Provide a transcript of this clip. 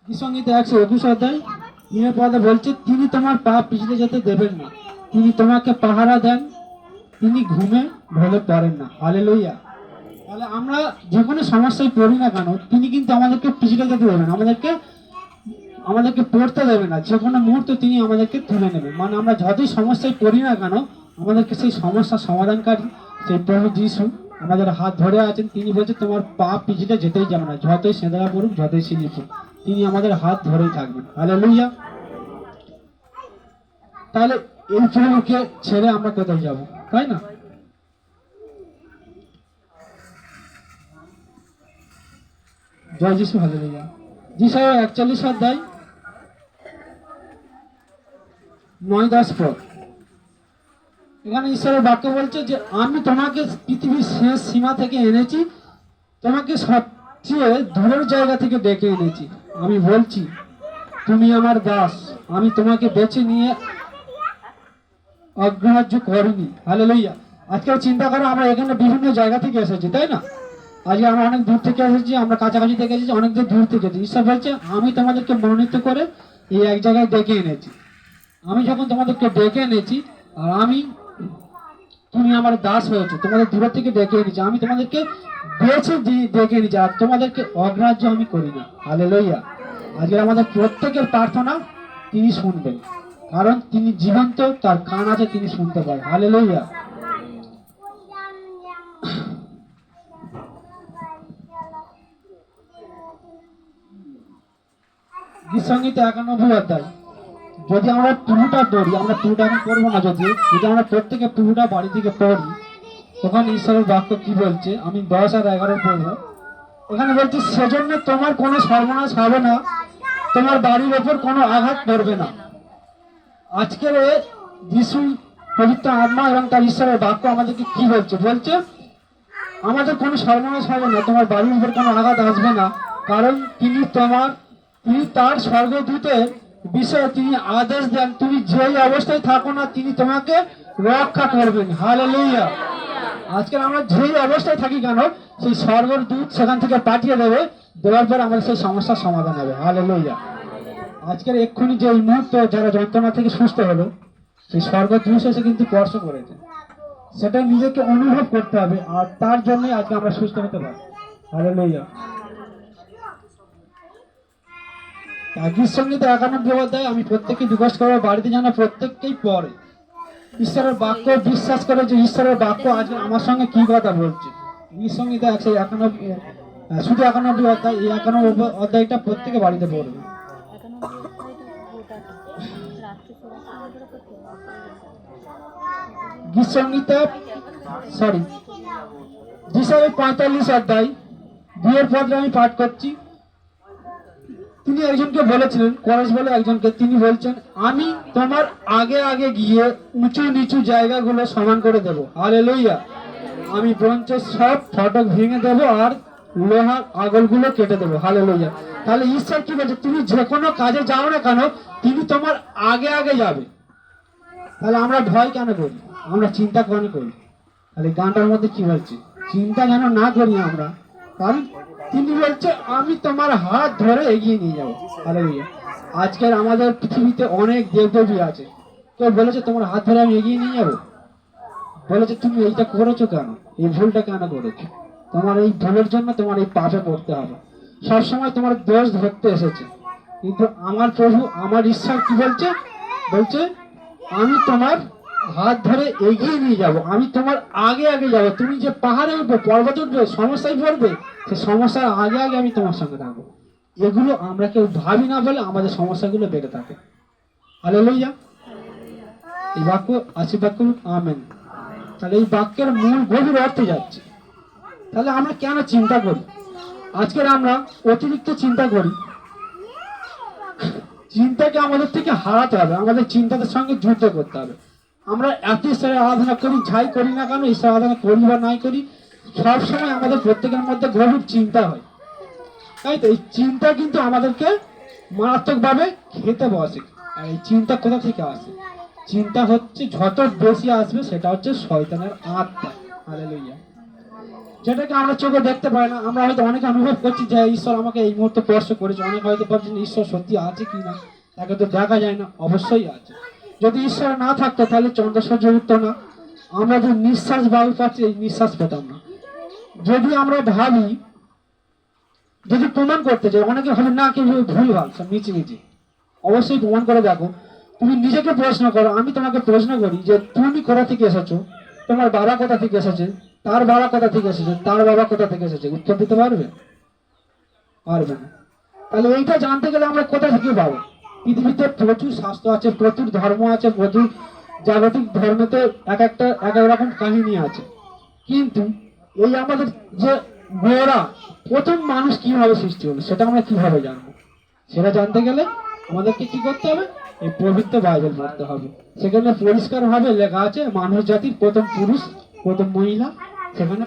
গীতসংহিতা 121 অধ্যায় 3 পদে বলছে, তিনি তোমার পা পিছলে যেতে দেবেন না, তিনি তোমাকে পাহারা দেন, তিনি ঘুমে ঢলে পড়েন না। হালেলুয়া। তাহলে আমরা যে কোনো সমস্যায় পড়ি না কেন, তিনি কিন্তু আমাদেরকে পিছলে যেতে দেবেন, আমাদেরকে পড়তে দেবে না। যে কোনো মুহূর্তে তিনি আমাদেরকে তুলে নেবেন। মানে আমরা যতই সমস্যায় পড়ি না কেন, আমাদেরকে সেই সমস্যার সমাধানকারী সেই প্রভু যিশু আমাদের হাত ধরে আছেন। তিনি বলছেন তোমার পা পিছলে যেতেই যাবে না, যতই সেঁদরা পড়ুক, যতই সিলি পড়ুক, তিনি আমাদের হাত ধরেই থাকবেন। হালেলুয়া। তাহলে এই প্রভুকে ছেড়ে আমরা কোথায় যাব, তাই না? জয় যিশু। হালেলুয়া। যিশায়া 41 অধ্যায় 9-10 পদ। এখানে ঈশ্বরের বাক্য বলছে যে আমি তোমাকে পৃথিবীর শেষ সীমা থেকে এনেছি, তোমাকে সবচেয়ে দূরের জায়গা থেকে ডেকে এনেছি। আমি বলছি তুমি আমার দাস, আমি তোমাকে বেছে নিয়ে অগ্রাহ্য করিনি। হালেলুয়া। আজকে চিন্তা করো, আমরা এখানে বিভিন্ন জায়গা থেকে এসেছি, তাই না? আজকে আমরা অনেক দূর থেকে এসেছি, আমরা কাছাকাছি থেকে এসেছি, অনেক দূর থেকে এসেছি। ঈশ্বর বলছে আমি তোমাদেরকে মনোনীত করে এই এক জায়গায় ডেকে এনেছি। আমি যখন তোমাদেরকে ডেকে এনেছি, আর তুমি আমার দাস হয়েছে, তোমাদের দূর থেকে ডেকে এনেছি, আমি তোমাদেরকে বেছে ডেকে এনেছি, আর তোমাদেরকে অগ্রাহ্য আমি করি না। হালেলুয়া। আজকে আমাদের প্রত্যেকের প্রার্থনা তিনি শুনবেন, কারণ তিনি জীবন্ত, তার কান আছে, তিনি শুনতে পায়। হালেলুয়া। গীতসংহিতা 91 অধ্যায়। যদি আমরা পুরোটা পড়ি, আমরা পুরোটা এখন পড়বো না, যদি আমরা প্রত্যেকে পুরোটা বাড়ি থেকে পড়ি, তখন ঈশ্বরের বাক্য কি বলছে, আমি 10 আর 11 পড়বো। এখানে বলছে সেজন্য তোমার কোনো সর্বনাশ হবে না, তোমার বাড়ির ওপর কোনো আঘাত পড়বে না। আজকের যিশু পবিত্র আত্মা এবং তার ঈশ্বরের বাক্য আমাদেরকে কি বলছে, বলছে আমাদের কোনো সর্বনাশ হবে না, তোমার বাড়ির উপর কোনো আঘাত আসবে না, কারণ তিনি তার স্বর্গদূতের বিষয়ে তিনি আদেশ দেন, তুমি যেই অবস্থায় থাকো না, তিনি তোমাকে রক্ষা করবেন। হালেলুয়া। আজকাল আমরা যেই অবস্থায় থাকি কেন, সেই স্বর্গদূত সেখান থেকে পাঠিয়ে দেওয়ার পর আমাদের সেই সমস্যার সমাধান হবে। হালেলুয়া। আজকের এক্ষুনি যে এই মুহূর্তে যারা যন্ত্রণা থেকে সুস্থ হলো, সেই স্বর্গদূত এসে কিন্তু স্পর্শ করেছে, সেটা নিজেকে অনুভব করতে হবে, আর তার জন্যই আজকে আমরা সুস্থ হতে পারি। হালেলুয়া। গীতসংহিতা 91 অধ্যায় আমি প্রত্যেককে রিকোয়েস্ট করবো, বাড়িতে যেন প্রত্যেককেই পড়ে, ঈশ্বরের বাক্য বিশ্বাস করে যে ঈশ্বরের বাক্য আজকে আমার সঙ্গে কি কথা বলছে। গীতসংহিতা 191, শুধু 91 অধ্যায়, এই 91 অধ্যায়টা প্রত্যেকে বাড়িতে পড়বে। গীতসংহিতা যিশায়া 45 অধ্যায় 2 পদে আমি পাঠ করছি। তিনি একজনকে বলেছিলেন, কোরেশ বলে একজনকে, তিনি বলছেন আমি তোমার আগে আগে গিয়ে উঁচু নিচু জায়গাগুলো সমান করে দেবো। হালেলুয়া। আমি ব্রোঞ্জের সব ফটক ভেঙে দেবো আর লোহার আগলগুলো কেটে দেবো। হালেলুয়া। তাহলে ঈশ্বর কি বলছে, তুমি যে কোনো কাজে যাও না কেন, তিনি তোমার আগে আগে যাবে। তাহলে আমরা ভয় কেন করি, আমরা চিন্তা কেন করি? তাহলে গানটার মধ্যে কি বলছে, চিন্তা যেন না করি আমরা, কারণ তিনি বলছে আমি তোমার হাত ধরে এগিয়ে নিয়ে যাবো। হালেলুয়া। আজকের আমাদের পৃথিবীতে অনেক দেবদেবী আছে, কেউ বলেছে তোমার হাত ধরে আমি এগিয়ে নিয়ে যাবো, বলেছে তুমি এইটা করেছো কেন, এই ভুলটা কেন করেছো, তোমার এই ভুলের জন্য তোমার এই পাপে পড়তে হবে। সবসময় তোমার দোষ ধরতে এসেছে, কিন্তু আমার প্রভু, আমার ঈশ্বর কি বলছে, বলছে আমি তোমার হাত ধরে এগিয়ে নিয়ে যাব, আমি তোমার আগে আগে যাব। তুমি যে পাহাড়ে উঠবে, পর্বতে উঠবে, সমস্যায় পড়বে, সে সমস্যার আগে আগে আমি তোমার সঙ্গে থাকবো। এগুলো আমরা কেউ ভাবি না বলে আমাদের সমস্যাগুলো বেড়ে থাকে। হালেলুয়া। এই বাক্য আশীর্বাদ করুন, আমেন। তাহলে এই বাক্যের মূল গভীর অর্থে যাচ্ছে। তাহলে আমরা কেন চিন্তা করি? আজকের আমরা অতিরিক্ত চিন্তা করি। চিন্তাকে আমাদের থেকে হারাতে হবে, আমাদের চিন্তাদের সঙ্গে যুদ্ধ করতে হবে। আমরা এত ঈশ্বরের আরাধনা করি, যাই করি না কেন, ঈশ্বর আরাধনা করি বা নাই করি, সবসময় আমাদের প্রত্যেকের মধ্যে গভীর চিন্তা হয়, তাই তো? এই চিন্তা কিন্তু আমাদেরকে মারাত্মকভাবে খেতে বসে। আর এই চিন্তা কোথা থেকে আসে? চিন্তা হচ্ছে যত বেশি আসবে, সেটা হচ্ছে শয়তানের আত্মা। হালেলুয়া। যেটাকে আমরা চোখে দেখতে পাই না। আমরা হয়তো অনেকে অনুভব করছি যে ঈশ্বর আমাকে এই মুহূর্তে স্পর্শ করেছে, অনেকে হয়তো ভাবছেন ঈশ্বর সত্যি আছে কি না, তাকে তো দেখা যায় না। অবশ্যই আছে। যদি ঈশ্বর না থাকতো তাহলে চন্দ্র সূর্য উঠতো না, আমরা যে নিঃশ্বাস বায়ু পাচ্ছি এই নিঃশ্বাস পেতাম না। যদি আমরা ভাবি, যদি প্রমাণ করতে চাই, অনেকে ভাবে না কেউ ভুল ভাল সব মিছি, অবশ্যই প্রমাণ করে দেখো। তুমি নিজেকে প্রশ্ন করো, আমি তোমাকে প্রশ্ন করি যে তুমি কোথা থেকে এসেছো, তোমার বাবা কোথা থেকে এসেছে, তার বাবা কোথা থেকে এসেছে, তার বাবা কোথা থেকে এসেছে, উত্তর দিতে পারবে? পারবে না। তাহলে এইটা জানতে গেলে আমরা কোথা থেকে পাবো? পৃথিবীতে প্রচুর শাস্ত্র আছে, প্রচুর ধর্ম আছে, প্রচুর জাগতিক ধর্মেতে এক এক রকম কাহিনী আছে। কিন্তু এই আমাদের যে গোড়া, প্রথম মানুষ কিভাবে সৃষ্টি হলো সেটা আমরা কিভাবে জানবো? সেটা জানতে গেলে আমাদেরকে কি করতে হবে? এই পবিত্র বাইবেল পড়তে হবে। সেখানে পরিষ্কার ভাবে লেখা আছে মানুষ জাতির প্রথম পুরুষ, প্রথম মহিলা, সেখানে